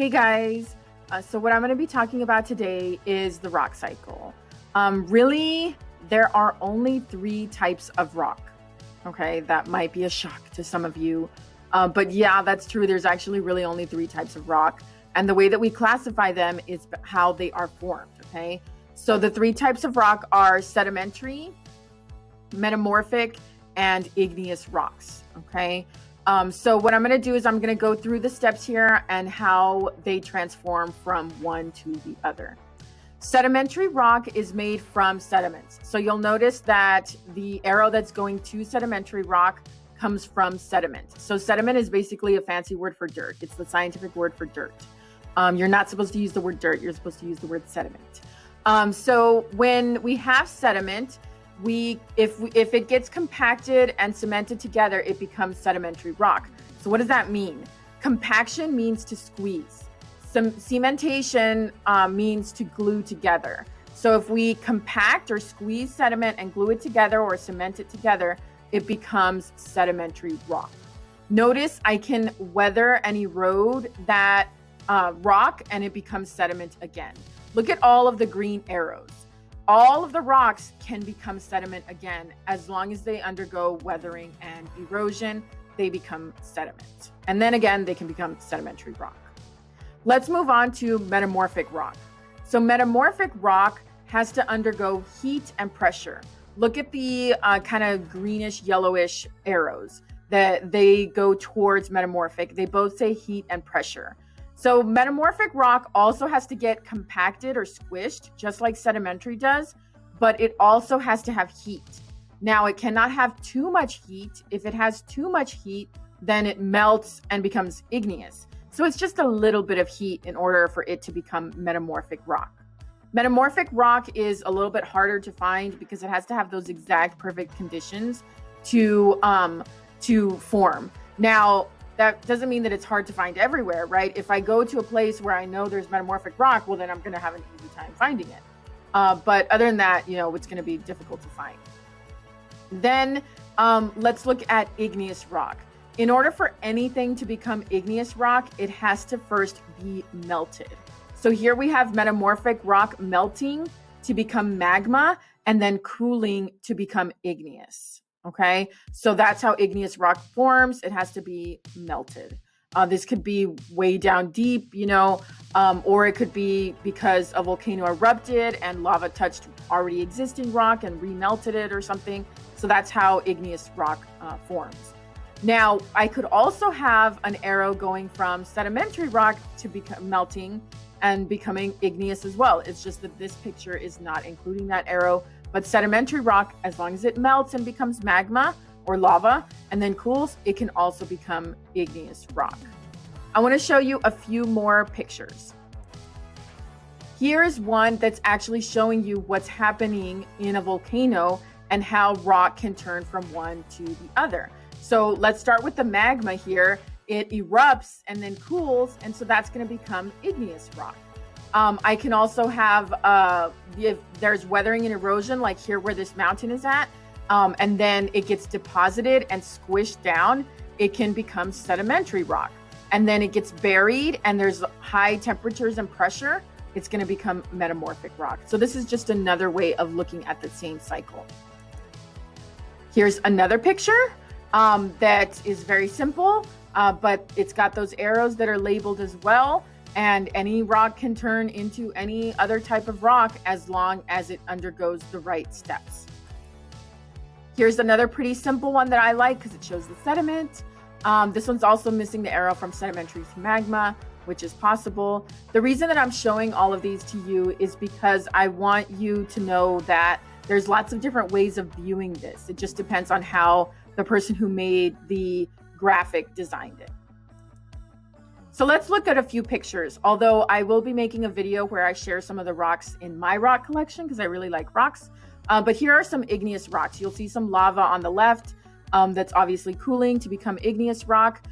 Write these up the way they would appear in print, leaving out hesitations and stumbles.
Hey guys, so what I'm going to be talking about today is the rock cycle. Really, there are only three types of rock. Okay, that might be a shock to some of you, but yeah, that's true. There's actually really only three types of rock, and the way that we classify them is how they are formed. Okay, so the three types of rock are sedimentary, metamorphic, and igneous rocks. Okay. So what I'm going to do is I'm going to go through the steps here and how they transform from one to the other. Sedimentary rock is made from sediments. So you'll notice that the arrow that's going to sedimentary rock comes from sediment. So sediment is basically a fancy word for dirt. It's the scientific word for dirt. You're not supposed to use the word dirt. You're supposed to use the word sediment. So when we have sediment, if it gets compacted and cemented together, it becomes sedimentary rock. So what does that mean? Compaction means to squeeze. Cementation means to glue together. So if we compact or squeeze sediment and glue it together or cement it together, it becomes sedimentary rock. Notice I can weather and erode that rock and it becomes sediment again. Look at all of the green arrows. All of the rocks can become sediment again as long as they undergo weathering and erosion. They become sediment. And then again, they can become sedimentary rock. Let's move on to metamorphic rock. So metamorphic rock has to undergo heat and pressure. Look at the kind of greenish, yellowish arrows that they go towards metamorphic. They both say heat and pressure. So metamorphic rock also has to get compacted or squished, just like sedimentary does, but it also has to have heat. Now, it cannot have too much heat. If it has too much heat, then it melts and becomes igneous. So it's just a little bit of heat in order for it to become metamorphic rock. Metamorphic rock is a little bit harder to find because it has to have those exact perfect conditions to form. Now, that doesn't mean that it's hard to find everywhere, right? If I go to a place where I know there's metamorphic rock, well, then I'm going to have an easy time finding it. But other than that, it's going to be difficult to find. Then let's look at igneous rock. In order for anything to become igneous rock, it has to first be melted. So here we have metamorphic rock melting to become magma and then cooling to become igneous. Okay, so that's how igneous rock forms. It has to be melted. This could be way down deep, or it could be because a volcano erupted and lava touched already existing rock and remelted it or something. So that's how igneous rock forms. Now, I could also have an arrow going from sedimentary rock to become melting and becoming igneous as well. It's just that this picture is not including that arrow. But sedimentary rock, as long as it melts and becomes magma or lava and then cools, it can also become igneous rock. I want to show you a few more pictures. Here's one that's actually showing you what's happening in a volcano and how rock can turn from one to the other. So let's start with the magma here. It erupts and then cools, and so that's going to become igneous rock. I can also have, if there's weathering and erosion, like here where this mountain is at, and then it gets deposited and squished down, it can become sedimentary rock. And then it gets buried and there's high temperatures and pressure, it's going to become metamorphic rock. So this is just another way of looking at the same cycle. Here's another picture that is very simple, but it's got those arrows that are labeled as well. And any rock can turn into any other type of rock as long as it undergoes the right steps. Here's another pretty simple one that I like because it shows the sediment. This one's also missing the arrow from sedimentary to magma, which is possible. The reason that I'm showing all of these to you is because I want you to know that there's lots of different ways of viewing this. It just depends on how the person who made the graphic designed it. So let's look at a few pictures, although I will be making a video where I share some of the rocks in my rock collection because I really like rocks. But here are some igneous rocks. You'll see some lava on the left that's obviously cooling to become igneous rock.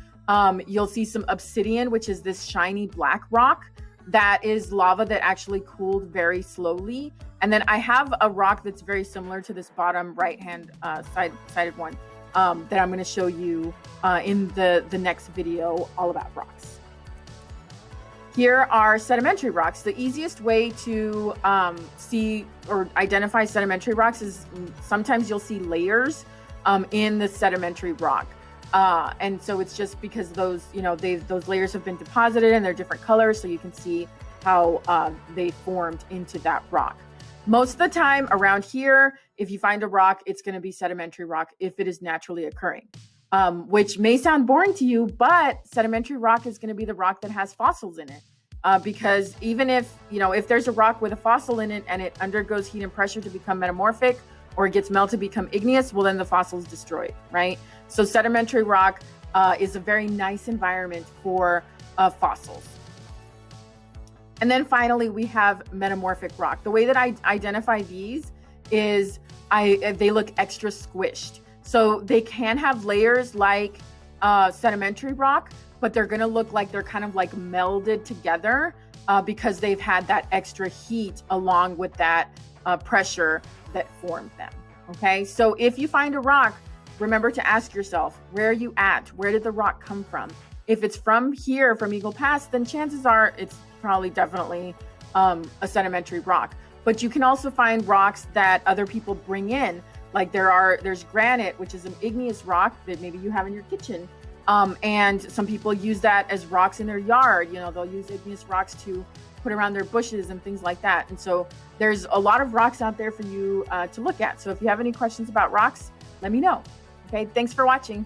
You'll see some obsidian, which is this shiny black rock. That is lava that actually cooled very slowly. And then I have a rock that's very similar to this bottom right-hand sided one that I'm going to show you in the next video all about rocks. Here are sedimentary rocks. The easiest way to see or identify sedimentary rocks is sometimes you'll see layers in the sedimentary rock. And so it's just because those, those layers have been deposited and they're different colors, so you can see how they formed into that rock. Most of the time around here, if you find a rock, it's going to be sedimentary rock if it is naturally occurring, which may sound boring to you, but sedimentary rock is going to be the rock that has fossils in it. Because even if there's a rock with a fossil in it and it undergoes heat and pressure to become metamorphic, or it gets melted to become igneous, well, then the fossil is destroyed, right? So sedimentary rock is a very nice environment for fossils. And then finally, we have metamorphic rock. The way that I identify these is they look extra squished. So they can have layers like sedimentary rock, but they're going to look like they're kind of like melded together because they've had that extra heat along with that pressure that formed them. Okay, so if you find a rock, remember to ask yourself, where are you at? Where did the rock come from? If it's from here, from Eagle Pass, then chances are it's probably definitely a sedimentary rock. But you can also find rocks that other people bring in. Like there's granite, which is an igneous rock that maybe you have in your kitchen. And some people use that as rocks in their yard. They'll use igneous rocks to put around their bushes and things like that. And so there's a lot of rocks out there for you to look at. So if you have any questions about rocks, let me know. Okay, thanks for watching.